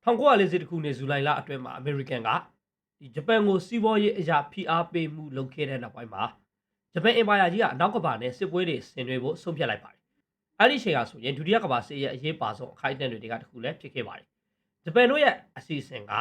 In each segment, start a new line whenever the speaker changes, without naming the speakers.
1940ခုနှစ်ဇူလိုင်လအတွင်းမှာအမေရိကန်ကဂျပန်ကိုစီးပွားရေးအရာဖိအားပေးမှုလုပ်ခဲ့တဲ့နောက်ပိုင်းမှာဂျပန်အင်ပါယာကြီးကအနောက်ကမ္ဘာနဲ့စစ်ပွဲတွေဆင်နွှဲဖို့ဆုံးဖြတ်လိုက်ပါတယ်။အဲ့ဒီအချိန်ကဆိုရင်ဒုတိယကမ္ဘာစစ်ရဲ့အရေးပါဆုံးအခိုက်အတန့်တွေကတခုလည်းဖြစ်ခဲ့ပါတယ်။ဂျပန်တို့ရဲ့အစီအစဉ်က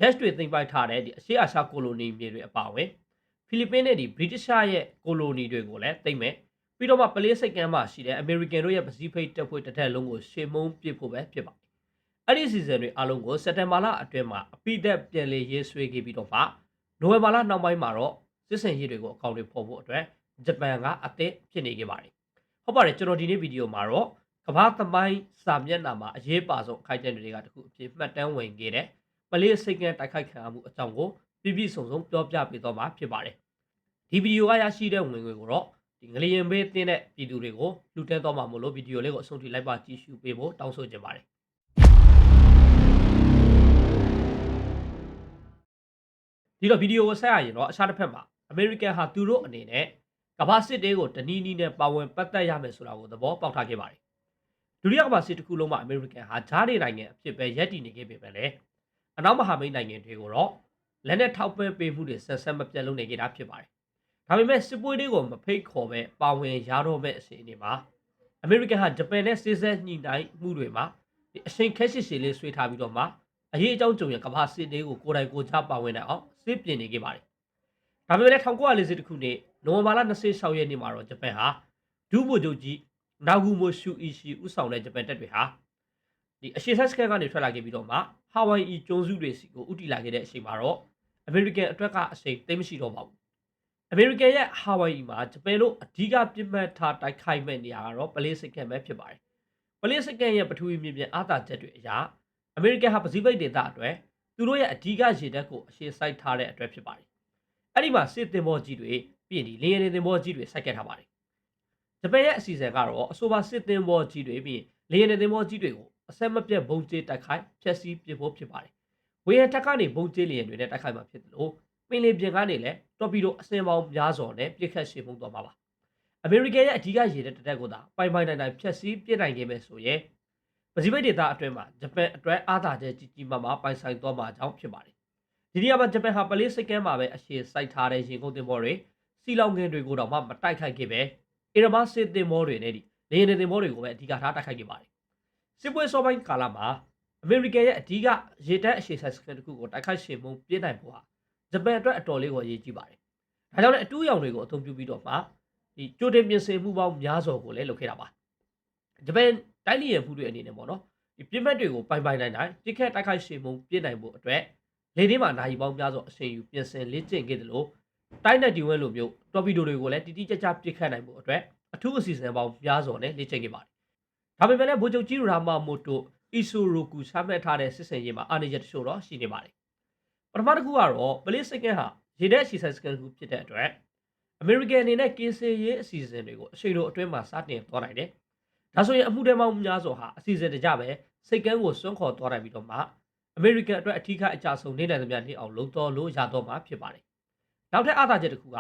dash တွေသိမ်းပိုက်ထားတဲ့အရှေ့အာရှကိုလိုနီမြေတွေအပါအဝင်ဖိလစ်ပင်းနဲ့ဗြိတိရှရဲ့ကိုလိုနီတွေကိုလည်းသိမ်းမယ်။ပြီးတော့မှပလေးစိတ်ကမ်းမှာရှိတဲ့အမေရိကန်တို့ရဲ့ပစိဖိတ်တပ်ဖွဲ့တစ်ထက်လုံးကိုရှေ့မုံးပစ်ဖို့ပဲဖြစ်ပါတယ်။အဲ့ဒီစီဇန်တွေအားလုံးကိုစက်တင်ဘာလအတွင်းမှာအပိသက်ပြန်လည်ရေးဆွဲခဲ့ပြီးတော့မှနိုဝင်ဘာလနောက်ပိုင်းမှာတော့စစ်စင်ရေးတွေကိုအကောင့်တွေဖော်ဖို့အတွက်ဂျပန်ကအသစ်ဖြစ်နေခဲ့ပါတယ်။ဟုတ်ပါတယ်ကျွန်တော်ဒီနေ့ဗီဒီယိုမှာတော့ကမ္ဘာသမိုင်းစာမျက်နှာမှာအရေးပါဆုံးအခိုက်အတန့်တွေကတခုအဖြစ်မှတ်တမ်းဝင်ခဲ့တဲ့ပလေးစိတ်ကမ်းတိုက်ခိုက်ခံရမှုအကြောင်းကိုပြည့်ပြည့်စုံစုံပြောပြပေးတော့မှာဖြစ်ပါတယ်။ဒီဗီဒီယိုကရရှိတဲ့ဝင်ငွေကိုတော့ဒီငလျင်ဘေးတင်းတဲ့ပြည်သူတွေကိုလူတဲတော့မှာမို့လို့ဗီဒီယိုလေးကိုအဆုံးထိလိုက်ပါကြည့်ရှုပေးဖို့တောင်းဆိုချင်ပါတယ်။ဒီတော့ဗီဒီယိုကိုဆက်ရရင်တော့အခြားတစ်ဖက်မှာအမေရိကန်ဟာသူတို့အနေနဲ့ကမ္ဘာစစ်တေးကိုတနည်းနည်းနဲ့ပါဝင်ပတ်သက်ရမယ်ဆိုတာကိုသဘောပေါက်ထားခဲ့ပါတယ်။ဒုတိယကမ္ဘာစစ်တစ်ခုလုံးမှာအမေရိကန်ဟာဂျားနေနိုင်ငံအဖြစ်ပဲရပ်တည်နေခဲ့ပေမဲ့လည်းအနောက်မဟာမိတ်နိုင်ငံတွေကိုတော့လက်နက်ထောက်ပံ့ပေးမှုတွေဆက်ဆက်မပြတ်လုပ်နေကြတာဖြစ်ပါတယ်။ဒါပေမဲ့စစ်ပွဲတွေကိုမဖိတ်ခေါ်ပဲပါဝင်ရတော့မဲ့အခြေအနေမှာအမေရိကန်ဟာဂျပန်နဲ့စစ်ဆက်ညှိနှိုင်းမှုတွေမှာအချိန်ခက်ရှည်ရှည်လေးဆွေးထားပြီးတော့မှအရေးအကြောင်းကြုံရကမ္ဘာစစ်တေးကိုကိုယ်တိုင်ကိုယ်ချပါဝင်နိုင်အောင်စစ်ပြင်နေခဲ့ပါတယ်။ဒါပေမဲ့လည်း1940ခုနှစ်နိုဝင်ဘာလ26ရက်နေ့မှာတော့ဂျပန်ဟာဒုဗိုလ်ချုပ်ကြီးနာဂူမိုရှူအီရှီဦးဆောင်တဲ့ဂျပန်တပ်တွေဟာဒီအရှေ့ဆက်စကန်ကနေထွက်လာခဲ့ပြီးတော့မှဟာဝိုင်အီကျွန်းစုတွေစီကိုဥတီလာခဲ့တဲ့အချိန်မှာတော့အမေရိကန်အတွက်ကအချိန်သိမ်းမရှိတော့ပါဘူး။အမေရိကန်ရဲ့ဟာဝိုင်အီမှာဂျပန်တို့အဓိကပြစ်မှတ်ထားတိုက်ခိုက်မဲ့နေရာကတော့ပလေးစိတ်ကမ်းပဲဖြစ်ပါတယ်။ပလေးစိတ်ကမ်းရဲ့ပထဝီမြေပြင်အားသာချက်တွေအရအမေရိကန်ဟာပစိဖိတ်ဒေသအတွက်သူတို့ရဲ့အဓိကရေတပ်ကိုအရှေ့စိုက်ထားတဲ့အတွက်ဖြစ်ပါတယ်။အဲ့ဒီမှာစစ်သင်္ဘောကြီးတွေပြည်ဒီလေယာဉ်သင်္ဘောကြီးတွေစိုက်ခဲ့ထားပါတယ်။ဂျပန်ရဲ့အစီအစဉ်ကတော့အဆိုပါစစ်သင်္ဘောကြီးတွေပြီးလေယာဉ်သင်္ဘောကြီးတွေကိုအဆက်မပြတ်ဘုံကျဲတိုက်ခိုက်ဖျက်ဆီးပစ်ဖို့ဖြစ်ပါတယ်။ဝေဟင်ထက်ကနေဘုံကျဲလေယာဉ်တွေနဲ့တိုက်ခိုက်မှာဖြစ်တယ်လို့ပင်လယ်ပြင်ကနေလည်းတော်ပီဒိုအစင်ပေါင်းများစွာနဲ့ပြစ်ခတ်ရှေ့မှုသွားမှာပါ။အမေရိကန်ရဲ့အဓိကရေတပ်တပ်ကိုသာပိုင်နိုင်ဖျက်ဆီးပစ်နိုင်ခဲ့မယ်ဆိုရင်ပစိဖိတ်ဒေသအတွင်းမှာဂျပန်အတွက်အားသာချက်ကြီးကြီးမားမားပိုင်ဆိုင်သွားမှာကြောင့်ဖြစ်ပါတယ်။ဒီနေရာမှာဂျပန်ဟာပလေးစိတ်ကမ်းမှာပဲအရှေ့စိုက်ထားတဲ့ရေကုန်သင်္ဘောတွေစီလောင်ငင်တွေကိုတော့မှမတိုက်ခိုက်ခဲ့ပဲအီရမစစ်သင်္ဘောတွေနဲ့ဒီလေယာဉ်သင်္ဘောတွေကိုပဲအဓိကထားတိုက်ခိုက်ခဲ့ပါတယ်။စစ်ပွဲစောပိုင်းကာလမှာအမေရိကန်ရဲ့အဓိကရေတပ်အရှေ့စိုက်စခန်းတစ်ခုကိုတိုက်ခိုက်ရှင်မှုပြင်းနိုင်ဖို့ဟာဂျပန်အတွက်အတော်လေးကိုအရေးကြီးပါတယ်။ဒါကြောင့်လည်းအတူရောင်တွေကိုအသုံးပြုပြီးတော့မှဒီကြိုတင်ပြင်ဆင်မှုပေါင်းများစွာကိုလည်းလုပ်ခဲ့တာပါ။ဂျပန်တိုက်လေယာဉ်မှုတွေအနေနဲ့ပေါ့နော်ဒီပြစ်မှတ်တွေကိုပိုင်နိုင်တိခက်တိုက်ခိုက်ရှင်မှုပြင်းနိုင်ဖို့အတွက်လေထဲမှာနိုင်ပေါင်းများစွာအချိန်ယူပြင်ဆင်လေ့ကျင့်ခဲ့တယ်လို့တိုင်းနဲ့ဒီဝဲလိုမျိုးတော်ပီဒိုတွေကိုလည်းတိတိကျကျပစ်ခတ်နိုင်ဖို့အတွက်အထူးအစီအစဉ်ပေါင်းများစွာနဲ့လေ့ကျင့်ခဲ့ပါတယ်။ဒါပေမဲ့လည်းဗိုလ်ချုပ်ကြီးရာမာမိုတိုအီဆိုရိုကူချမှတ်ထားတဲ့စစ်စင်ရေးမှာအာဏာချက်တချို့တော့ရှိနေပါတယ်။ပထမတစ်ခုကတော့ပလေးစိတ်ကမ်းဟာရေတပ်အစီအစဉ်စကန်တစ်ခုဖြစ်တဲ့အတွက်အမေရိကန်အနေနဲ့ကင်းစင်ရေးအစီအစဉ်တွေကိုအချိန်တိုအတွင်းမှာစတင်သွားနိုင်တယ်။ဒါဆိုရင်အမှုတဲပေါင်းများစွာဟာအစီအစဉ်တကြပဲစိတ်ကမ်းကိုစွန့်ခေါ်သွားနိုင်ပြီးတော့မှအမေရိကန်အတွက်အထူးအကြဆုံးနေနိုင်သမျှနေအောင်လုံတော်လို့ရတော့မှာဖြစ်ပါတယ်။နောက်ထပ်အားသာချက်တစ်ခုကအ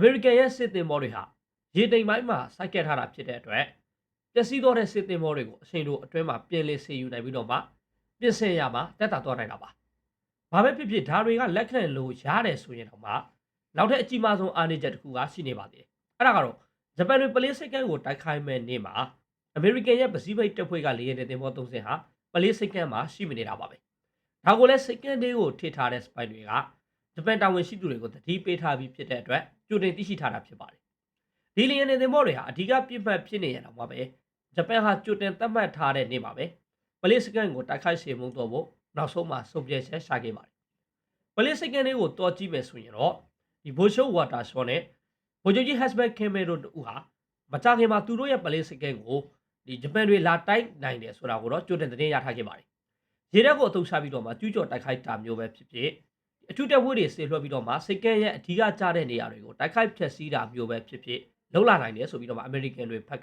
မေရိကန်ရဲ့စစ်သင်္ဘောတွေဟာရေတိမ်ပိုင်းမှာစိုက်ကက်ထားတာဖြစ်တဲ့အတွက်ပျက်စီးသွားတဲ့စစ်သင်္ဘောတွေကိုအချိန်တိုအတွင်းမှာပြင်လေဆေးယူနိုင်ပြီးတော့မှပြင်ဆင်ရမှာတက်တာသွားနိုင်တာပါ။ဘာပဲဖြစ်ဖြစ်ဓာတ်တွေကလက်ခံလို့ရတယ်ဆိုရင်တော့မှနောက်ထပ်အကြီးမားဆုံးအားနည်းချက်တစ်ခုကရှိနေပါသေးတယ်။အဲ့ဒါကတော့ဂျပန်တွေပလေးစိတ်ကမ်းကိုတိုက်ခိုက်မဲ့နေ့မှာအမေရိကန်ရဲ့ပစိဖိတ်တပ်ဖွဲ့ကလေယာဉ်သင်္ဘော30ဟာပလေးစိတ်ကမ်းမှာရှိမနေတာပါပဲ။ဒါကိုလည်းစိတ်ကမ်းတွေကိုထိထားတဲ့စပိုင်တွေကဂျပန်တာဝန်ရှိသူတွေကိုတတိပေးထားပြီးဖြစ်တဲ့အတွက်ကြိုတင်သိရှိထားတာဖြစ်ပါတယ်။ဒီလေယာဉ်သင်္ဘောတွေဟာအဓိကပြစ်မှတ်ဖြစ်နေရတာမှာပဲဂျပန်ဟာကြိုတင်သတ်မှတ်ထားတဲ့နေ့မှာပဲပလေးစိတ်ကမ်းကိုတိုက်ခိုက်စေမှုတော့ဖို့နောက်ဆုံးမှာစုံပြည့်ချက်ရှာခဲ့ပါတယ်။ပလေးစိတ်ကမ်းတွေကိုတော်ကြည့်မယ်ဆိုရင်တော့ဒီဘိုရှိုးဝါတာရှော့နဲ့ဗိုလ်ချုပ်ကြီးဟက်စဘက်ကင်မဲတို့တူဟာမကြခင်မှာသူတို့ရဲ့ပလေးစိတ်ကမ်းကိုဒီဂျပန်တွေလာတိုက်နိုင်တယ်ဆိုတာကိုတော့ကြိုတင်သတင်းရထားခဲ့ပါတယ်။ရေတပ်ကိုအသုံးချပြီးတော့မှကျူးကျော်တိုက်ခိုက်တာမျိုးပဲဖြစ်ဖြစ်အထူးတပ်ဖွဲ့တွေဆေလွှတ်ပြီးတော့မှစိတ်ကမ်းရဲ့အဓိကကျတဲ့နေရာတွေကိုတိုက်ခိုက်ဖျက်ဆီးတာမျိုးပဲဖြစ်ဖြစ်လှုပ်လာနိုင်တယ်ဆိုပြီးတော့မှအမေရိကန်တွေဘက်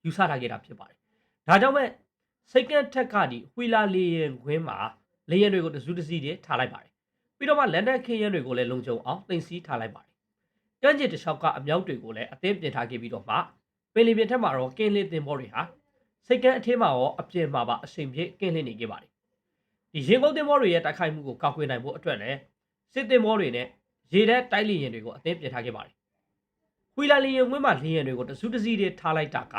ကယူဆထားခဲ့တာဖြစ်ပါတယ်။ဒါကြောင့်ပဲစိတ်ကမ်းထက်ကဒီဝီလာလေယာဉ်ခွင်းမှာလေယာဉ်တွေကိုတစုတစည်းတွေထားလိုက်ပါတယ်။ပြီးတော့မှလန်ဒန်ခင်းရန်တွေကိုလည်းလုံခြုံအောင်တင်စီထားလိုက်ပါတယ်။ကမ်းခြေတစ်လျှောက်ကအမြောက်တွေကိုလည်းအသင်းပြင်ထားခဲ့ပြီးတော့မှပင်လယ်ပြင်ထက်မှာတော့ကင်းလင်းသင်္ဘောတွေဟာစိတ်ကမ်းအထင်းမှာရောအပြင်မှာပါအချိန်ပြည့်ကင်းလင်းနေခဲ့ပါတယ်။ ဒီရင်ကုန်တင်မောတွေရဲ့တိုက်ခိုက်မှုကိုကောက်ကွယ်နိုင်ဖို့အတွက်လည်းစစ်တင်မောတွေနဲ့ရေထဲတိုက်လေရင်တွေကိုအသင်းပြင်ထားခဲ့ပါတယ်။ခွေလာလေရင်ဝင်းမှာလေရင်တွေကိုတစုတစည်းတွေထားလိုက်တာက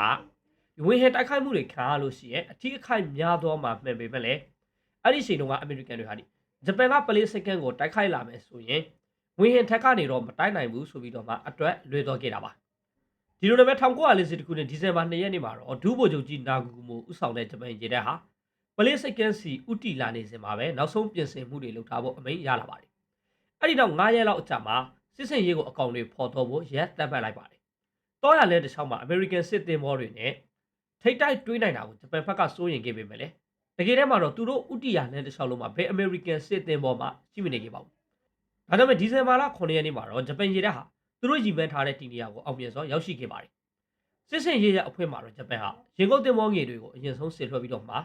ဝင်းဟန်တိုက်ခိုက်မှုတွေခံရလို့ရှိရင်အထီးအခိုက်များသောမှာမှန်ပေမဲ့လည်းအဲ့ဒီချိန်တုန်းကအမေရိကန်တွေဟာဒီဂျပန်ကပလေးစကန်ကိုတိုက်ခိုက်လာမယ်ဆိုရင်ဝင်းဟန်ထက်ကနေတော့မတိုက်နိုင်ဘူးဆိုပြီးတော့မှအတွက်လွေသွားခဲ့တာပါ။ဒီလိုနဲ့ပဲ1940ခုနှစ်ဒီဇင်ဘာ2ရက်နေ့မှာတော့ဒူးဗိုလ်ချုပ်ကြီးနာဂူမိုဥဆောင်တဲ့ဂျပန်ရေတပ်ဟာပလေးစကန်စီဥတီလာနေစဉ်မှာပဲနောက်ဆုံးပြင်ဆင်မှုတွေလုပ်ထားဖို့အမိန့်ရလာပါတယ်။အဲ့ဒီနောက်9ရက်လောက်အကြာမှာစစ်စင်ရေးကိုအကောင်တွေဖော်ထုတ်ဖို့ရက်တပ်ပတ်လိုက်ပါတယ်။တောရလဲတစ်ချောင်းမှာအမေရိကန်စစ်တင်မောတွေနဲ့ထိတ်တိုက်တွေးနိုင်တာကိုဂျပန်ဘက်ကစိုးရင်ခဲ့ပေမဲ့လည်းတကယ်တမ်းမှာတော့သူတို့ဥတီယာလန်တစ်ချောင်းလုံးမှာဘယ်အမေရိကန်စစ်တင်မောမှာရှိမနေခဲ့ပါဘူး။ဒါကြောင့်ဒီဇင်ဘာလ9ရက်နေ့မှာတော့ဂျပန်ရေတပ်ဟာသူတို့ရည်မှန်းထားတဲ့တီနီယာကိုအောင်မြင်စွာရောက်ရှိခဲ့ပါတယ်။စစ်စင်ရေးရဲ့အဖွဲ့မှာတော့ဂျပန်ဟာရင်ကုန်တင်မောငယ်တွေကိုအရင်ဆုံးဆင်လွှဲပြီးတော့မှ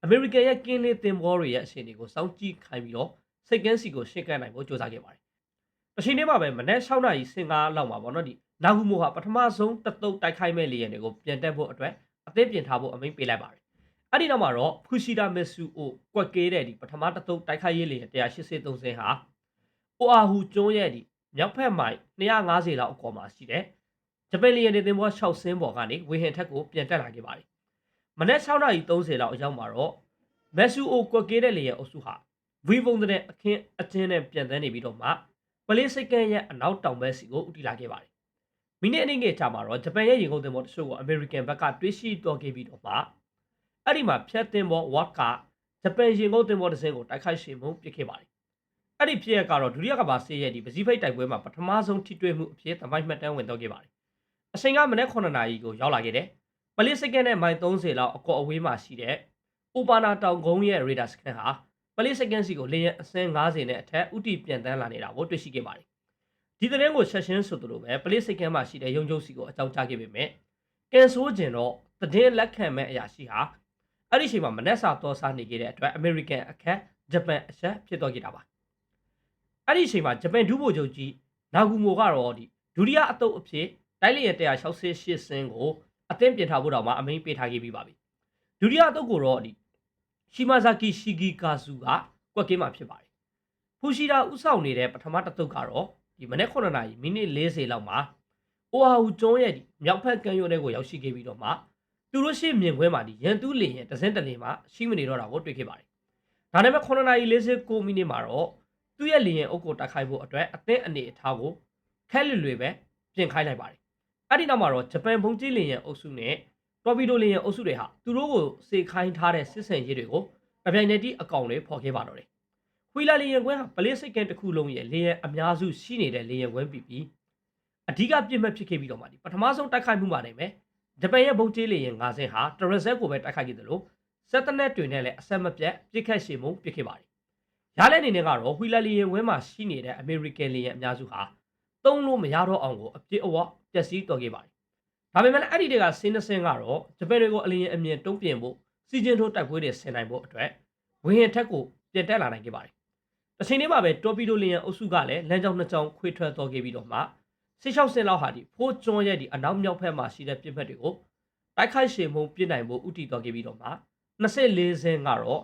အမေရိကန်ရဲ့ကင်းလေးတင်မောတွေရဲ့အခြေအနေကိုစောင့်ကြည့်ခိုင်းပြီးတော့စိတ်ကန်းစီကိုရှင်းကန်းနိုင်ဖို့ကြိုးစားခဲ့ပါတယ်။အချိန်လေးမှာပဲမနေ့6နာရီ15လောက်မှာပေါ့နော်ဒီနာဂူမိုဟာပထမဆုံးတတုတ်တိုက်ခိုက်မဲ့လေယာဉ်တွေကိုပြန်တက်ဖို့အတွက်အသင်းပြင်ထားဖို့အမိန့်ပေးလိုက်ပါတယ်။အဲ့ဒီနောက်မှာတော့ဖူရှီဒါမက်ဆူအိုကွက်ကဲတဲ့ဒီပထမတတုတ်တိုက်ခိုက်ရေးလေယာဉ်183စင်းဟာအိုအာဟူကျွန်းရဲ့ဒီမြောက်ဖက်မိုင်250လောက်အကွာမှာရှိတဲ့ဂျပန်လေယာဉ်တွေတင်ပေါ်6စင်းပေါ်ကနေဝေဟင်ထက်ကိုပြန်တက်လာခဲ့ပါတယ်။မနေ့6နာရီ30လောက်အရောက်မှာတော့မက်ဆူအိုကွက်ကဲတဲ့လေယာဉ်အုပ်စုဟာဝီဗုံတဲ့အခင်းအကျင်းနဲ့ပြန်တန်းနေပြီးတော့မှပလေးစိတ်ကန်ရဲ့အနောက်တောင်ဘက်စီကိုဦးတည်လာခဲ့ပါတယ်။မိနစ်အနည်းငယ်ကြာမှာတော့ဂျပန်ရဲ့ရေကုန်တင်ပေါ်တချို့ကိုအမေရိကန်ဘက်ကတွေးရှိတော်ခဲ့ပြီးတော့မှအဲ့ဒီမှာဖြတ်တင်ပေါ်ဝတ်ကဂျပန်ရေကုန်တင်ပေါ်တစ်စင်းကိုတိုက်ခိုက်ရှင်မှုပစ်ခဲ့ပါတယ်။အဲ့ဒီဖြစ်ရကတော့ဒုတိယကမ္ဘာစစ်ရဲ့ဒီပစိဖိတ်တိုက်ပွဲမှာပထမဆုံးထိတွေ့မှုအဖြစ်သမိုင်းမှတ်တမ်းဝင်တော့ခဲ့ပါတယ်။အချိန်ကမနေ့9နာရီကိုရောက်လာခဲ့တယ်။ပလေးစိတ်ကန်နဲ့မိုင်30လောက်အကောအဝေးမှာရှိတဲ့အိုပါနာတောင်ကုန်းရဲ့ရေဒါစကန်ဟာပလေးစကန်စီကိုလေယာဉ်အစင်း90နဲ့အထက်ဥတီပြန်တန်းလာနေတာကိုတွေ့ရှိခဲ့ပါတယ်။ဒီသတင်းကိုဆက်ရှင်းဆိုသလိုပဲပလေးစကန်မှာရှိတဲ့ရုံချုပ်စီကိုအကြောင်းကြားခဲ့ပေမဲ့ကန်ဆိုးကျင်တော့သတင်းလက်ခံမဲ့အရာရှိဟာအဲ့ဒီချိန်မှာမနက်စာတော်စားနေခဲ့တဲ့အတွက်အမေရိကန်အခက်ဂျပန်အဆက်ဖြစ်သွားခဲ့တာပါ။အဲ့ဒီချိန်မှာဂျပန်ဒူးဗိုလ်ချုပ်ကြီးနာဂူမိုကတော့ဒီဒုတိယအတုပ်အဖြစ်တိုက်လေယာဉ်168စင်းကိုအသင်းပြင်ထားဖို့တောင်မှအမိန့်ပေးထားခဲ့ပြီးပါပြီ။ဒုတိယအတုပ်ကိုတော့ဒီရှီမာဇာကီရှီဂီကာဇူကကွက်ကင်းမှာဖြစ်ပါတယ်။ဖူရှီဒါဥဆောင်နေတဲ့ပထမတတုတ်ကတော့ဒီမနေ့9နာရီမိနစ်40လောက်မှာအိုအာဟူကျွန်းရဲ့ဒီမြောက်ဖက်ကမ်းရိုးထဲကိုရောက်ရှိခဲ့ပြီးတော့မှသူတို့ရှိမြင်ခွဲမှာဒီရန်တူးလေရင်တစင်းတလင်းမှာရှိမနေတော့တာကိုတွေ့ခဲ့ပါတယ်။ဒါနဲ့ပဲ9နာရီ49မိနစ်မှာတော့သူ့ရဲ့လေရင်အုပ်ကိုတိုက်ခိုက်ဖို့အတွက်အသင်းအနေအထားကိုခက်လွယ်ပဲပြင်ခိုင်းလိုက်ပါတယ်။အဲ့ဒီနောက်မှာတော့ဂျပန်ဘုံကြီးလေရင်အုပ်စုနဲ့တော်ပီဒိုလေရင်အုပ်စုတွေဟာသူတို့ကိုစေခိုင်းထားတဲ့စစ်စင်ရေးတွေကိုအပြိုင်နဲ့တီးအကောင်တွေဖော်ခဲ့ပါတော့တယ်။ခွေလာလေရင်ကွင်းဟာပလေးစိတ်ကန်တစ်ခုလုံးရဲ့လေရင်အများစုရှိနေတဲ့လေရင်ကွင်းပြီးအဓိကပြစ်မှတ်ဖြစ်ခဲ့ပြီးတော့မှဒီပထမဆုံးတိုက်ခိုက်မှုမှာနေမယ်ဂျပန်ရဲ့ဘုံကြီးလေရင်9ဆင်းဟာတရက်ဆက်ကိုပဲတိုက်ခိုက်ခဲ့တယ်လို့စက်တနက်တွင်နဲ့လည်းအဆက်မပြတ်ပြစ်ခတ်ရှည်မှုပြစ်ခဲ့ပါတယ်။ရတဲ့အနေနဲ့ကတော့ခွေလာလေရင်ကွင်းမှာရှိနေတဲ့အမေရိကန်လေရင်အများစုဟာသုံးလို့မရတော့အောင်ကိုအပြစ်အဝပျက်စီးတော်ခဲ့ပါတယ်။ဒါပေမဲ့အဲ့ဒီတွေကစင်းနှစင်းကတော့ဂျပန်တွေကိုအလင်းအမြင်တုံးပြင်ဖို့စီဂျင်ထိုးတိုက်ပွဲတွေဆင်နိုင်ဖို့အတွက်ဝင်းရင်ထက်ကိုပြန်တက်လာနိုင်ခဲ့ပါတယ်။တစ်ချိန်လေးမှာပဲတော်ပီဒိုလီယန်အုပ်စုကလည်းလမ်းကြောင်းနှစ်ကြောင်းခွေထွက်တော်ခဲ့ပြီးတော့မှ16ဆင်းလောက်ဟာဒီဖိုးကျွန်းရဲ့ဒီအနောက်မြောက်ဘက်မှာရှိတဲ့ပြစ်မှတ်တွေကိုတိုက်ခိုက်ရှင်မှုပြစ်နိုင်ဖို့ဥတီတော်ခဲ့ပြီးတော့မှ24ဆင်းကတော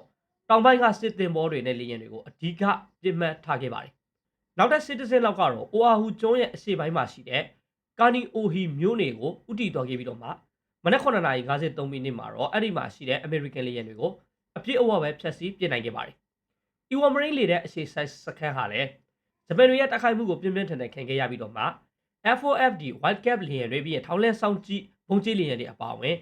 ့တောင်ပိုင်းကစစ်တင်ဘောတွေနဲ့လေယာဉ်တွေကိုအဓိကပြစ်မှတ်ထားခဲ့ပါတယ်။နောက်ထပ်စစ်ဆင်းလောက်ကတော့အိုအာဟူကျွန်းရဲ့အရှေ့ပိုင်းမှာရှိတဲ့ကာနီအိုဟီမြို့နယ်ကိုဥတီတော်ခဲ့ပြီးတော့မှမနက်9:53မိနစ်မှာတော့အဲ့ဒီမှာရှိတဲ့အမေရိကန်လေယာဉ်တွေကိုအပြည့်အဝပဲဖျက်ဆီးပြစ်နိုင်ခဲ့ပါတယ်။အီဝါမရင်းလေတဲ့အရှေ့ဆိုင်စခန်းဟာလည်းဂျပန်တွေရဲ့တိုက်ခိုက်မှုကိုပြင်းပြင်းထန်ထန်ခံခဲ့ရပြီးတော့မှ F4FD Wildcat လေယာဉ်တွေပြီးထောင်လဲဆောင်ကြည့်ဘုံကျင်းလေယာဉ်တွေအပါအဝင်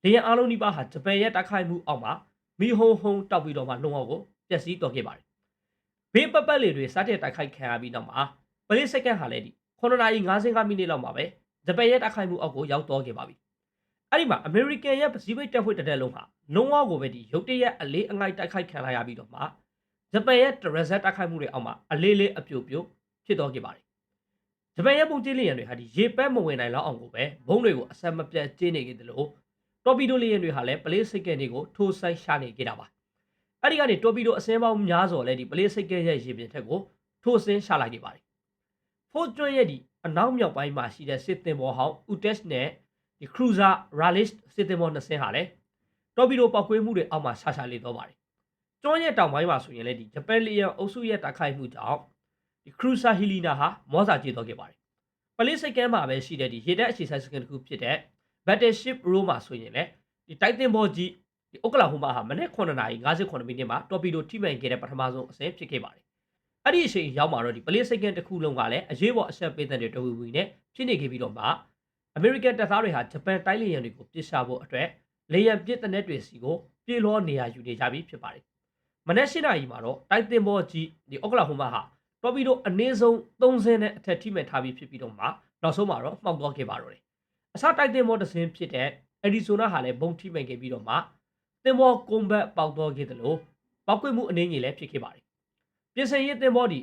လေယာဉ်အားလုံးဒီပါဟာဂျပန်ရဲ့တိုက်ခိုက်မှုအောက်မှာမီဟုံဟုံတောက်ပြီးတော့မှလုံအောင်ကိုပျက်စီးတော်ခဲ့ပါတယ်။ဘေးပတ်ပတ်လေတွေစားတဲ့တိုက်ခိုက်ခံရပြီးနောက်မှာပလေးစက္ကန့်ဟာလည်းဒီ9:55မိနစ်လောက်မှာပဲဂျပန်ရဲ့တိုက်ခိုက်မှုအောက်ကိုရောက်တော့ခဲ့ပါပြီ။အဲ့ဒီမှာအမေရိကန်ရဲ့ပစိဖိတ်တပ်ဖွဲ့တစ်လုံးဟာလုံအောင်ကိုပဲဒီရုတ်တရက်အလေးအငိုက်တိုက်ခိုက်ခံရပြီးတော့မှဂျပန်ရဲ့တရက်ဆက်တိုက်ခိုက်မှုတွေအောက်မှာအလေးလေးအပြိုပြိုဖြစ်တော့ခဲ့ပါတယ်။ဂျပန်ရဲ့ပုံကျင်းလေယာဉ်တွေဟာဒီရေပက်မဝင်နိုင်လောက်အောင်ကိုပဲဘုံတွေကိုအဆက်မပြတ်ကျင်းနေခဲ့တယ်လို့တော်ပီဒိုလေယာဉ်တွေဟာလည်းပလေးစိတ်ကန်တွေကိုထိုးဆိုင်ရှာနေခဲ့တာပါ။အဲ့ဒီကနေတော်ပီဒိုအစင်းပေါင်းများစွာလည်းဒီပလေးစိတ်ကန်ရဲ့ရေပြင်ထက်ကိုထိုးဆင်းရှာလာခဲ့ပါတယ်။ဖိုးကျွန်းရဲ့ဒီအနောက်မြောက်ပိုင်းမှာရှိတဲ့စစ်တင်ဘောဟောင်းဥတက်နဲ့ဒီခရူဇာရာလစ်စစ်တင်ဘောနှစ်စင်းဟာလည်းတော်ပီဒိုပောက်ကွေးမှုတွေအောက်မှာရှာလေးတော့ပါတယ် ကျွန်းရဲ့တောင်ပိုင်းမှာဆိုရင်လည်းဒီဂျပန်လေယာဉ်အုပ်စုရဲ့တိုက်ခိုက်မှုကြောင့်ဒီခရူဆာဟီလီနာဟာမောစာကျေသွားခဲ့ပါတယ်။ပလေးစိတ်ကမ်းမှာပဲရှိတဲ့ဒီရေတပ်အခြေစိုက်စခန်းတစ်ခုဖြစ်တဲ့ Battleship Row မှာဆိုရင်လည်းဒီတိုက်တင်ဘောကြီးဒီအိုကလာဟိုမာဟာမနေ့9:58မိနစ်မှာတော်ပီဒိုထိမှန်ခဲ့တဲ့ပထမဆုံးအဆင့်ဖြစ်ခဲ့ပါတယ်။အဲ့ဒီအချိန်ရောက်မှာတော့ဒီပလေးစိတ်ကမ်းတစ်ခုလုံးကလည်းအရေးပေါ်အဆက်ပေးတဲ့တဝီဝီနဲ့ဖြစ်နေခဲ့ပြီးတော့မှအမေရိကန်တပ်သားတွေဟာဂျပန်တိုက်လေယာဉ်တွေကိုပစ်ချဖို့အတွက်လေယာဉ်ပစ်တဲ့နက်တွေစီကိုပြေးလောနေရယူနေကြပြီဖြစ်ပါတယ်။မနေ့၈နာရီမှာတော့တိုက်တင်ဘောကြီးဒီအိုကလာဟိုမာဟာတော်ပီဒိုအနည်းဆုံး30နဲ့အထက်ထိမှန်ထားပြီးဖြစ်ပြီးတော့မှနောက်ဆုံးမှာတော့မှောက်သွားခဲ့ပါတော့တယ်။အစတိုက်တင်ဘောတစ်စင်းဖြစ်တဲ့အရီဇိုနာဟာလည်းဘုံထိမှန်ခဲ့ပြီးတော့မှတင်ဘောကွန်ဘတ်ပေါက်သွားခဲ့တယ်လို့ပောက်ကွေ့မှုအနေငယ်လည်းဖြစ်ခဲ့ပါတယ်။ပြင်ဆင်ရေးတင်ဘောဒီ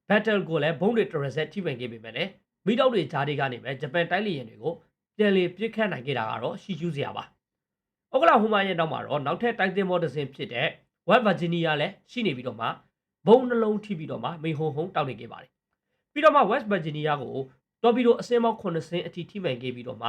battle ကိုလည်းဘုံတွေတရက်ဆက်ထိမှန်ခဲ့ပေမဲ့လည်းမိတောက်တွေဂျားတွေကနေပဲဂျပန်တိုက်လေယာဉ်တွေကိုပြန်လေပြစ်ခတ်နိုင်ခဲ့တာကတော့ရှီကျူးစရာပါ။အိုကလာဟိုမာရဲ့နောက်မှာတော့နောက်ထပ်တိုက်တင်ဘောတစ်စင်းဖြစ်တဲ့ West Virginia လည်းရှိနေပြီးတော့မှဘုံနှလုံးထိပြီးတော့မှမိန်ဟုံဟုံတောက်နေခဲ့ပါတယ်။ပြီးတော့မှ West Virginia ကိုတော်ပီဒိုအစင်းပေါင်း9စင်းအထိထိမှန်ခဲ့ပြီးတော့မှ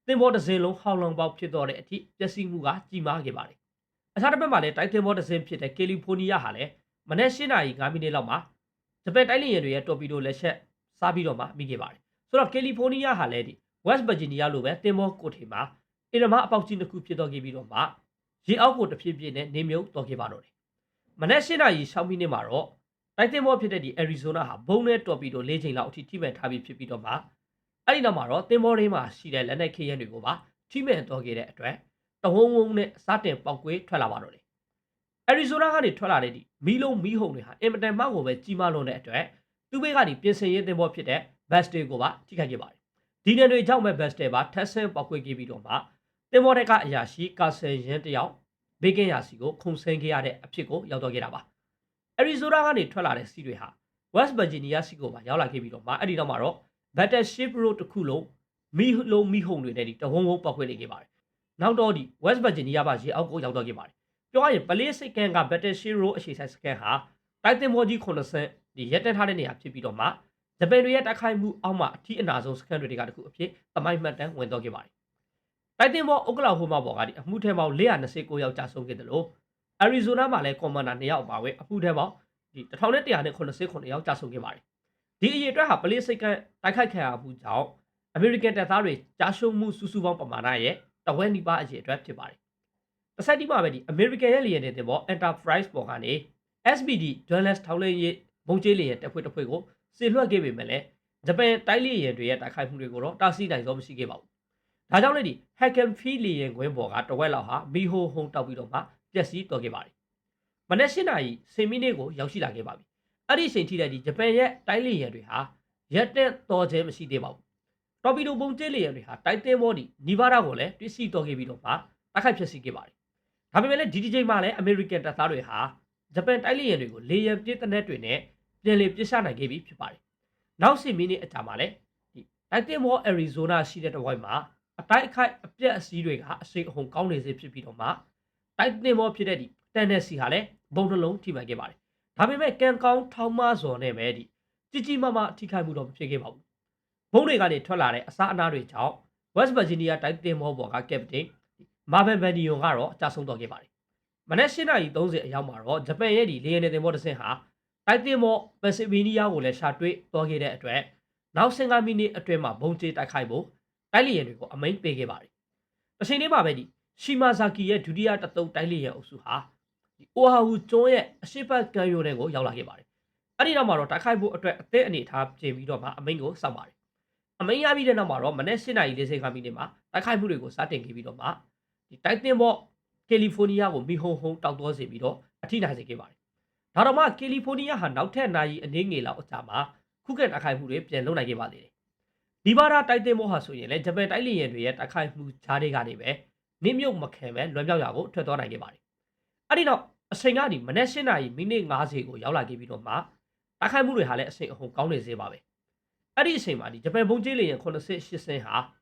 တင်ဘောတစ်စင်းလုံးဟောင်းလောင်ပေါက်ဖြစ်တော့တဲ့အထိပျက်စီးမှုကကြီးမားခဲ့ပါတယ်။အခြားတစ်ဖက်မှာလည်းတိုက်တင်ဘောတစ်စင်းဖြစ်တဲ့ကယ်လီဖိုးနီးယားဟာလည်းမနေ့8:05မိနစ်လောက်မှာဂျပန်တိုက်လေယာဉ်တွေရဲ့တော်ပီဒိုလက်ချက်စားပြီးတော့မှမိခဲ့ပါတယ်။ဆိုတော့ကယ်လီဖိုးနီးယားဟာလည်းဒီ West Virginia လိုပဲတင်ဘောကိုထေမှာအင်ရမအပေါက်ကြီးတစ်ခုဖြစ်တော့ခဲ့ပြီးတော့မှရေအောက်ကိုတဖြည်းဖြည်းနဲ့နေမြုပ်တော့ခဲ့ပါတော့တယ်။မနေ့8:06မိနစ်မှာတော့တိုက်တင်ဘောဖြစ်တဲ့ဒီ Arizona ဟာဘုံနဲ့တော်ပီဒို၄ချိန်လောက်အထိထိမှန်ထားပြီးဖြစ်ပြီးတော့မှအဲ့ဒီနောက်မှာတော့တင်ဘောရင်းမှာရှိတဲ့လက်နက်ခဲယမ်းတွေကိုပါထိမှန်တော့ခဲ့တဲ့အတွက်တဝုံဝုံနဲ့စတင်ပေါက်ကွေးထွက်လာပါတော့တယ်။ Arizona ကနေထွက်လာတဲ့ဒီမီလုံးမီးဟုံတွေဟာအင်မတန်မှကိုပဲကြီးမားလွန်းတဲ့အတွက်သူ့ဘက်ကဒီပြင်ဆင်ရေးတင်ဘောဖြစ်တဲ့ Bastel ကိုပါထိခိုက်ခဲ့ပါတယ်။ဒီနယ်တွေကြောင့်ပဲ Bastel ပါထက်ဆင်းပေါက်ကွေးခဲ့ပြီးတော့မှတင်ဘောတက်ကအရာရှိကာဆယ်ရန်တယောက်ဘေးကင်းရာစီကိုခုန်ဆင်းခဲ့ရတဲ့အဖြစ်ကိုရောက်တော့ခဲ့တာပါ။ Arizona ကနေထွက်လာတဲ့စီးတွေဟာ West Virginia စီကိုပါရောက်လာခဲ့ပြီးတော့မှအဲ့ဒီနောက်မှာတော့ Battleship Road တစ်ခုလုံးမီလုံးမီဟုံတွေနဲ့ဒီတဝုံဝုံပေါက်ခွဲနေခဲ့ပါတယ်။နောက်တော့ဒီ West Virginia ပါရေအောက်ကိုရောက်တော့ခဲ့ပါတယ်။ပြောရရင်ပလေးစိတ်ကန်က Battleship Road အခြေစိုက်စကန်ဟာတိုက်တင်ဘောကြီး90ဒီရက်တက်ထားတဲ့နေရာဖြစ်ပြီးတော့မှဂျပန်တွေရဲ့တိုက်ခိုက်မှုအောက်မှာအထီးအနာဆုံးစကန်တွေကတခုအဖြစ်သမိုင်းမှတ်တမ်းဝင်တော့ခဲ့ပါတယ်။တိုက်တင်ဘောအိုကလာဟိုမာဘော်ကဒီအမှုထဲပေါင်း429ယောက်ကြာဆုံးခဲ့တယ်လို့ Arizona မှာလည်းကွန်မန်ဒါ2ယောက်ပါဝင်အမှုထဲပေါင်းဒီ1189ယောက်ကြာဆုံးခဲ့ပါတယ်။ဒီအရေအတွက်ဟာပလေးစိတ်ကန်တိုက်ခိုက်ခံရမှုကြောင့်အမေရိကန်တပ်သားတွေကြာရှုံးမှုစုစုပေါင်းပမာဏရဲ့တဝက်နီးပါးအရေအတွက်ဖြစ်ပါတယ်။တစ်ဆက်တည်းမှာပဲဒီအမေရိကန်ရဲ့လေယာဉ်တင်ဘော Enterprise ပေါ်ကနေ SBD Dallas ထောက်လှမ်းရေးဘုံကျဲလေယာဉ်တပ်ဖွဲ့တစ်ဖွဲ့ကိုစေလွှတ်ခဲ့ပေမဲ့လည်းဂျပန်တိုက်လေယာဉ်တွေရဲ့တိုက်ခိုက်မှုတွေကိုတော့တားဆီးနိုင်သောမရှိခဲ့ပါဘူး။ဒါကြောင့်လည်းဒီ Hackett လေယာဉ်ကွင်းပေါ်ကတဝက်လောက်ဟာမီဟိုဟုံတောက်ပြီးတော့မှပျက်စီးသွားခဲ့ပါတယ်။မနေ့8:10မိနစ်ကိုရောက်ရှိလာခဲ့ပါပြီ။အဲ့ဒီအချိန်ထိလည်းဒီဂျပန်ရဲ့တိုက်လေယာဉ်တွေဟာရက်တက်တော်ခြင်းမရှိသေးပါဘူး။တော်ပီဒိုဘုံကျဲလေယာဉ်တွေဟာတိုက်တင်ဘောဒီနီဗားဒါကိုလည်းတွစ်စီတော်ခဲ့ပြီးတော့မှတိုက်ခိုက်ဖျက်ဆီးခဲ့ပါတယ်။ဒါပေမဲ့လည်းဒီချိန်မှာလည်းအမေရိကန်တပ်သားတွေဟာဂျပန်တိုက်လေယာဉ်တွေကိုလေယာဉ်ပစ်တဲ့နက်တွေနဲ့ပြန်လည်ပစ်ချနိုင်ခဲ့ပြီးဖြစ်ပါတယ်။နောက်10မိနစ်အကြာမှာလည်းဒီတိုက်တင်ဘော Arizona ရှိတဲ့တဝိုက်မှာအတိုက်အခိုက်အပြက်အစည်းတွေကအစိမ်အဟုန်ကောင်းနေစေဖြစ်ပြီးတော့မှတိုက်တင်ဘောဖြစ်တဲ့ဒီတန်နယ်စီဟာလည်းဘုံနှလုံးထိမှန်ခဲ့ပါတယ်။ဒါပေမဲ့ကန်ကောင်းထောင်းမစော်နဲ့ပဲဒီကြီးကြီးမားမားထိခိုက်မှုတော့မဖြစ်ခဲ့ပါဘူး။ဘုံတွေကနေထွက်လာတဲ့အစားအနာတွေကြောင့် West Virginia တိုက်တင်ဘောပေါ်ကကက်ပတိန်မာဗန်ဗန်ဒီယွန်ကတော့ကြာဆုံးတော့ခဲ့ပါတယ်။မနေ့8:30အရောက်မှာတော့ဂျပန်ရဲ့ဒီလေယာဉ်တင်ဘောတစ်စင်းဟာတိုက်တင်ဘောပန်ဆယ်ဗေးနီးယားကိုလည်းရှာတွေ့သွားခဲ့တဲ့အတွက်နောက်15မိနစ်အတွင်းမှာဘုံကျဲတိုက်ခိုက်ဖို့တိုက်လေယာဉ်တွေကိုအမိန့်ပေးခဲ့ပါတယ်။တစ်ချိန်တည်းမှာပဲဒီရှီမာဇာကီရဲ့ဒုတိယတသုတ်တိုက်လေယာဉ်အုပ်စုဟာဒီအိုဟာဟူကျွန်းရဲ့အရှိတ်ပတ်ကမ်းရိုးထဲကိုရောက်လာခဲ့ပါတယ်။အဲ့ဒီနောက်မှာတော့တိုက်ခိုက်ဖို့အတွက်အသည့်အနေထားပြင်ပြီးတော့မှအမိန့်ကိုစောင့်ပါတယ်။အမိန့်ရပြီးတဲ့နောက်မှာတော့မနေ့8:45မိနစ်မှာတိုက်ခိုက်မှုတွေကိုစတင်ခဲ့ပြီးတော့မှဒီတိုက်တင်ဘောကယ်လီဖိုးနီးယားကိုမီဟုံဟုံတောက်သွားစေပြီးတော့အထိနာစေခဲ့ပါတယ်။ဒါတော့မှကယ်လီဖိုးနီးယားဟာနောက်ထပ်နိုင်အနည်းငယ်လောက်အကြာမှာခုခံတိုက်ခိုက်မှုတွေပြန်လုပ်နိုင်ခဲ့ပါသေးတယ်။ဒီဘာသာတိုက်တင်ဘောဟာဆိုရင်လည်းဂျပန်တိုက်လေယာဉ်တွေရဲ့တိုက်ခိုက်မှုဂျားတွေကနေပဲနစ်မြုပ်မခံပဲလွယ်မြောက်ရာကိုထွက်သွားနိုင်ခဲ့ပါတယ်။အဲ့ဒီနောက်အချိန်ကနေမနေ့8:50ကိုရောက်လာခဲ့ပြီးတော့မှတိုက်ခိုက်မှုတွေဟာလည်းအချိန်အဟုန်ကောင်းနေစေပါပဲ။အဲ့ဒီအချိန်မှာဒီဂျပန်ဘုံကျဲလေယာဉ်88စင်းဟာ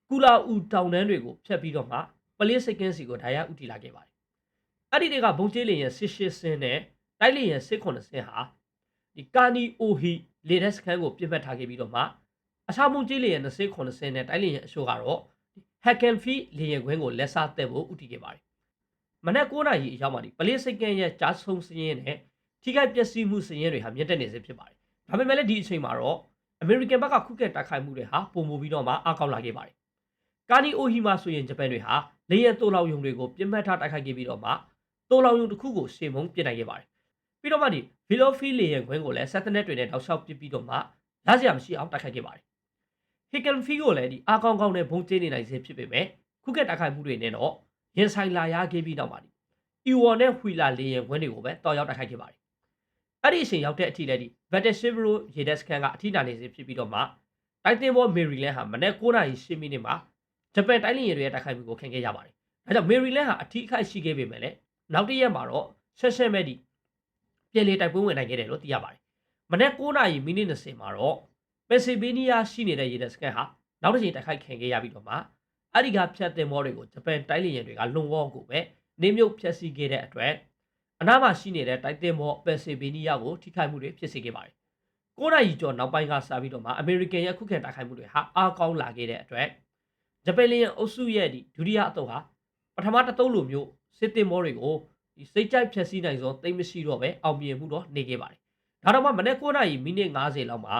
ကူလာအူတောင်တန်းတွေကိုဖျက်ပြီးတော့မှပလေးစိတ်ကင်းစီကိုဓာတ်ရဥတီလာခဲ့ပါတယ်။အဲ့ဒီတွေကဘုံကျဲလေယာဉ်88စင်းနဲ့တိုက်လေယာဉ်89စင်းဟာဒီကာနီအိုဟီလေဒက်စခန်းကိုပြစ်မှတ်ထားခဲ့ပြီးတော့မှအခြားဘုံကျဲလေယာဉ်29စင်းနဲ့တိုက်လေယာဉ်အရှို့ကတော့ Hackett လေယာဉ်ကွင်းကိုလက်စားသက်ဖို့ဥတီခဲ့ပါတယ် မနက်9နာရီအရောက်မှပလေးစိတ်ကန်ရဲ့ကြားဆုံးစည်ရင်းနဲ့ထိခိုက်ပျက်စီးမှုစည်ရင်းတွေဟာမြင့်တက်နေစေဖြစ်ပါတယ်ဒါပေမဲ့လည်းဒီအချိန်မှာတော့အမေရိကန်ဘက်ကခုခံတိုက်ခိုက်မှုတွေဟာပုံမူပြီးတော့မှအားကောင်းလာခဲ့ပါတယ်ကာနီအိုဟီမာဆိုရင်ဂျပန်တွေဟာလေယာဉ်တိုးလောင်ယုံတွေကိုပြစ်မှတ်ထားတိုက်ခိုက်ခဲ့ပြီးတော့မှတိုးလောင်ယုံတစ်ခုကိုရှေ့မုံပစ်နိုင်ခဲ့ပါတယ်ပြီးတော့မှဗီလိုဖီလေယာဉ်ခွင်းကိုလည်းဆက်တနက်တွေနဲ့တောက်လျှောက်ပစ်ပြီးတော့မှရစရာမရှိအောင်တိုက်ခိုက်ခဲ့ပါတယ်ဟီကန်ဖီကိုလည်းအားကောင်းကောင်းနဲ့ဘုံကျင်းနေနိုင်စေဖြစ်ပေမဲ့ခုခံတိုက်ခိုက်မှုတွေနဲ့တော့ရင်ဆိုင်လာရခဲ့ပြီးနောက်မှာအီဝေါ်နဲ့ဝီလာလေယာဉ်ခွင်းတွေကိုပဲတော်ရောက်တိုက်ခိုက်ခဲ့ပါတယ်အဲ့ဒီအချိန်ရောက်တဲ့အထိလည်းဗက်တရှီဘရိုရေဒက်စကန်ကအထိနာနေစေဖြစ်ပြီးတော့မှတိုက်တင်ဘောမေရီလန်ဟာမနက်9:10မိနစ်မှာဂျပန်တိုင်းလျင်တွေရဲ့တိုက်ခိုက်မှုကိုခံခဲ့ရပါတယ်။ဒါကြောင့်မေရီလန်ဟာအထိအခိုက်ရှိခဲ့ပေမဲ့လည်းနောက်တစ်ရက်မှာတော့ဆက်မဲ့ပြည်လေတိုက်ပွဲဝင်နိုင်ခဲ့တယ်လို့သိရပါတယ်။မနက်9:20မှာတော့ပက်ဆီဗေးနီးယားရှိနေတဲ့ရေဒက်စကန်ဟာနောက်တစ်ချိန်တိုက်ခိုက်ခံခဲ့ရပြီးတော့မှအဲ့ဒီကဖြတ်တင်ဘောတွေကိုဂျပန်တိုင်းလျင်တွေကလွန်ဝေါကိုပဲနေမြုပ်ဖျက်ဆီးခဲ့တဲ့အတွက်အနားမှာရှိနေတဲ့တိုက်တင်ဘောပက်ဆီဗေးနီးယားကိုထိခိုက်မှုတွေဖြစ်စေခဲ့ပါတယ်။9:00ကျော်နောက်ပိုင်းကစပြီးတော့မှအမေရိကန်ရဲ့ခုခံတိုက်ခိုက်မှုတွေဟာအားကောင်းလာခဲ့တဲ့အတွက်ဂျပန်လျင်အုပ်စုရဲ့ဒုတိယအတုပ်ဟာပထမတစ်တုပ်လိုမျိုးစစ်တင်မောတွေကိုစိတ်ကြိုက်ဖျက်ဆီးနိုင်စွာသိမ့်မရှိတော့ပဲအောင်မြင်မှုတော့နေခဲ့ပါတယ်။ဒါတော့မှမနေ့9:50လောက်မှာ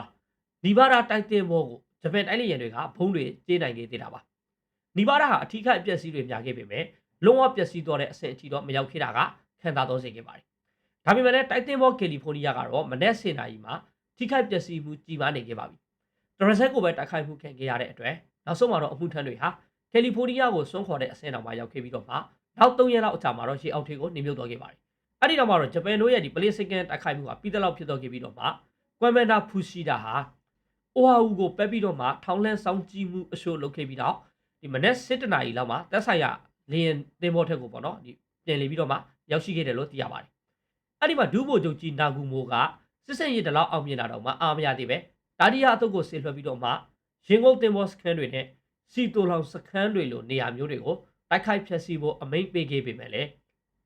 နီဗားဒါတိုက်တင်မောကိုဂျပန်တိုင်းလျင်တွေကဘုံတွေကျေးနိုင်ခဲ့သေးတာပါ။နီဗားဒါဟာအထီးခိုက်ပျက်စီးတွေများခဲ့ပေမဲ့လုံးဝပျက်စီးသွားတဲ့အဆင့်အထိတော့မရောက်ခဲ့တာကခံသာတော့စေခဲ့ပါတယ်။ဒါပေမဲ့လည်းတိုက်တင်မောကယ်လီဖိုးနီးယားကတော့မနေ့10:00နာရီမှာထိခိုက်ပျက်စီးမှုကြီးမားနေခဲ့ပါပြီ။တရဆက်ကိုပဲတိုက်ခိုက်မှုခံခဲ့ရတဲ့အတွက်နောက်ဆုံးမှာတော့အမှုထမ်းတွေဟာကယ်လီဖိုးနီးယားကိုစွန့်ခေါ်တဲ့အဆင့်တောင်မှရောက်ခဲ့ပြီးတော့မှနောက်3ရက်လောက်အကြာမှာတော့ရေအောက်ထေကိုနေမြုပ်သွားခဲ့ပါတယ်။အဲ့ဒီနောက်မှာတော့ဂျပန်တို့ရဲ့ပလေးစိတ်ကန်တိုက်ခိုက်မှုကပြီးတဲ့လောက်ဖြစ်သွားခဲ့ပြီးတော့မှကွမ်မန်ဒါဖူရှိတာဟာအိုဟာအူကိုပက်ပြီးတော့မှထောင်းလန်းဆောင်ကြည့်မှုအရှို့လုပ်ခဲ့ပြီးတော့မနေ့7:00နာရီလောက်မှာတက်ဆိုင်ရလေရင်တင်ဘောထက်ကိုပေါ့နော်ပြန်လေပြီးတော့မှရောက်ရှိခဲ့တယ်လို့သိရပါတယ်။အဲ့ဒီမှာဒူးဘိုချုပ်ကြီးနာဂူမိုကစစ်စင်ရည်တလောက်အောင်မြင်လာတော့မှအားမရသေးပဲဒါဒီယာအတုပ်ကိုဆေးလွှတ်ပြီးတော့မှရင်ကုန်တင်ဘောစကန်တွေနဲ့စီတိုလောင်စခန်းတွေလိုနေရာမျိုးတွေကိုတိုက်ခိုက်ဖျက်ဆီးဖို့အမိန့်ပေးခဲ့ပေမဲ့လည်း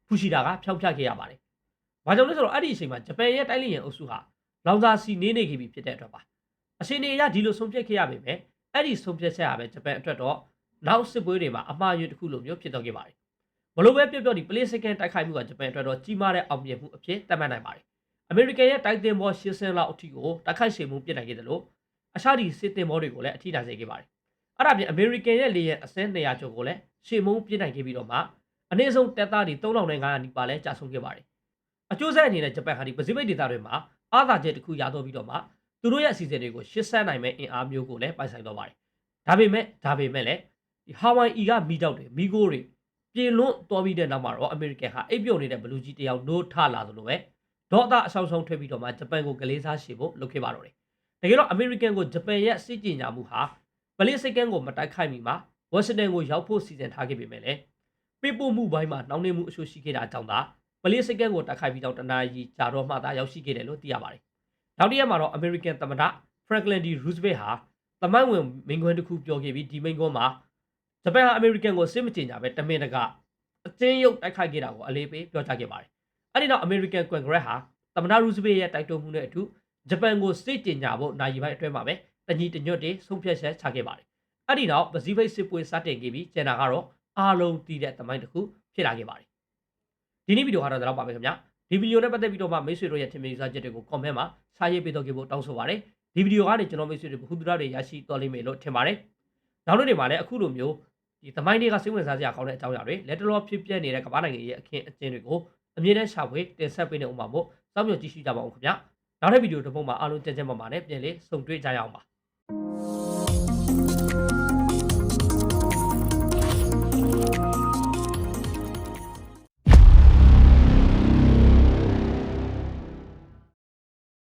ဖူရှိတာကဖျောက်ဖျက်ခဲ့ရပါတယ်။ဘာကြောင့်လဲဆိုတော့အဲ့ဒီအချိန်မှာဂျပန်ရဲ့တိုက်လျင်အုပ်စုဟာလောင်စာစီနေနေခဲ့ပြီဖြစ်တဲ့အတွက်ပါ။အရှင်နေရဒီလိုဆုံးဖြတ်ခဲ့ရပေမဲ့အဲ့ဒီဆုံးဖြတ်ချက်ဟာပဲဂျပန်အတွက်တော့နောက်စစ်ပွဲတွေမှာအမှားယွင်းတစ်ခုလိုမျိုးဖြစ်သွားခဲ့ပါတယ်။ဘလို့ပဲပြောပြောပလေးစိတ်ကန်တိုက်ခိုက်မှုကဂျပန်အတွက်တော့ကြီးမားတဲ့အောင်မြင်မှုအဖြစ်သတ်မှတ်နိုင်ပါတယ်။အမေရိကန်ရဲ့တိုက်တင်ဘော80ဆင်းလောက်အထိကိုတိုက်ခိုက်ရှင်မှုပြစ်နိုင်ခဲ့တယ်လို့အခြားဒီစစ်တင်ဘောတွေကိုလည်းအထိနာစေခဲ့ပါတယ်။အဲ့ဒါပြင်အမေရိကန်ရဲ့လေယာဉ်အစင်း200ကျော်ကိုလည်းရှေ့မုံပြစ်နိုင်ခဲ့ပြီးတော့မှအနည်းဆုံးတပ်သားတွေ3500နီးပါးလဲကြာဆုံးခဲ့ပါတယ်။အကျိုးဆက်အနေနဲ့ဂျပန်ဟာပစိဖိတ်ဒေသတွေမှာအားသာချက်တစ်ခုရတော့ပြီးတော့မှသူတို့ရဲ့အစီအစဉ်တွေကိုရှစ်ဆက်နိုင်မဲ့အင်အားမျိုးကိုလည်းပိုင်ဆိုင်တော့ပါတယ်။ဒါပေမဲ့လည်းဟာဝိုင်အီကမီတောက်တွေမီဂိုတွေပြေလွန်းသွားပြီးတဲ့နောက်မှာတော့အမေရိကန်ဟာအိပ်ပျော်နေတဲ့ဘလူးကြီးတယောက်နိုးထလာသလိုပဲဒေါသအဆောင်ဆုံးထွက်ပြီးတော့မှဂျပန်ကိုကလေးစားရှေ့ဖို့လုပ်ခဲ့ပါတော့တယ်။တကယ်တော့အမေရိကန်ကိုဂျပန်ရဲ့စစ်ကြေညာမှုဟာပလေးစိတ်ကန်ကိုမတိုက်ခိုက်မီမှာဝါရှင်တန်ကိုရောက်ဖို့စီစဉ်ထားခဲ့ပေမဲ့လည်းပေးပို့မှုပိုင်းမှာနှောင့်နှေးမှုအဆိုးရှိခဲ့တာကြောင့်သာပလေးစိတ်ကန်ကိုတိုက်ခိုက်ပြီးတော့တနာရီကြာတော့မှသာရောက်ရှိခဲ့တယ်လို့သိရပါတယ်။နောက်တစ်ရက်မှာတော့အမေရိကန်သမ္မတဖရန်ကလင်ဒီရူးစဗယ်ဟာသမိုင်းဝင်မိန့်ခွန်းတစ်ခုပြောခဲ့ပြီးဒီမိန့်ခွန်းမှာဂျပန်ဟာအမေရိကန်ကိုစစ်မကြေညာပဲတမင်တကာအကျဉ်းရုပ်တိုက်ခိုက်ခဲ့တာကိုအလေးပေးပြောကြားခဲ့ပါတယ်။အဲ့ဒီနောက်အမေရိကန်ကွန်ဂရက်ဟာသမ္မတရူးစဗယ်ရဲ့တိုက်တွန်းမှုနဲ့အတူဂျပန်ကိုစစ်ကြေညာဖို့နိုင်ပိုင်းအတွင်းမှာပဲတညီတညွတ်တွေဆုံးဖြတ်ချက်ချခဲ့ပါတယ်။အဲ့ဒီနောက်ပစိဖိတ်စစ်ပွဲစတင်ခဲ့ပြီးကျန်တာကတော့အားလုံးတည်တဲ့သမိုင်းတစ်ခုဖြစ်လာခဲ့ပါတယ်။ဒီနေ့ဗီဒီယိုကတော့ဒါတော့ပါပဲခင်ဗျာ။ဒီဗီဒီယိုနဲ့ပတ်သက်ပြီးတော့မှမိတ်ဆွေတို့ရဲ့ထင်မြင်ယူဆချက်တွေကို comment မှာစာရေးပေးတော့ခဲ့ဖို့တောင်းဆိုပါရစေ။ဒီဗီဒီယိုကနေကျွန်တော်မိတ်ဆွေတွေဘ ഹു ဒရတွေရရှိတော်လိမ့်မယ်လို့ထင်ပါတယ်။နောက်နေ့တွေမှာလည်းအခုလိုမျိုးဒီသမိုင်းတွေကစိတ်ဝင်စားစရာကောင်းတဲ့အကြောင်းအရာတွေလက်တလောဖြစ်ပျက်နေတဲ့ကမ္ဘာနိုင်ငံရဲ့အခင်းအကျင်းတွေကိုအမြဲတမ်းရှာဖွေတင်ဆက်ပေးနေဥပမာမို့စောင့်မျှော်ကြည့်ရှုကြပါအောင်ခင်ဗျာ။နောက်တဲ့ဗီဒီယိုတစ်ပုဒ်မှာအားလုံးကြံ့ကြံ့ပါပါနဲ့ပြန်လေဆုံတွေ့ကြရအောင်ပါ။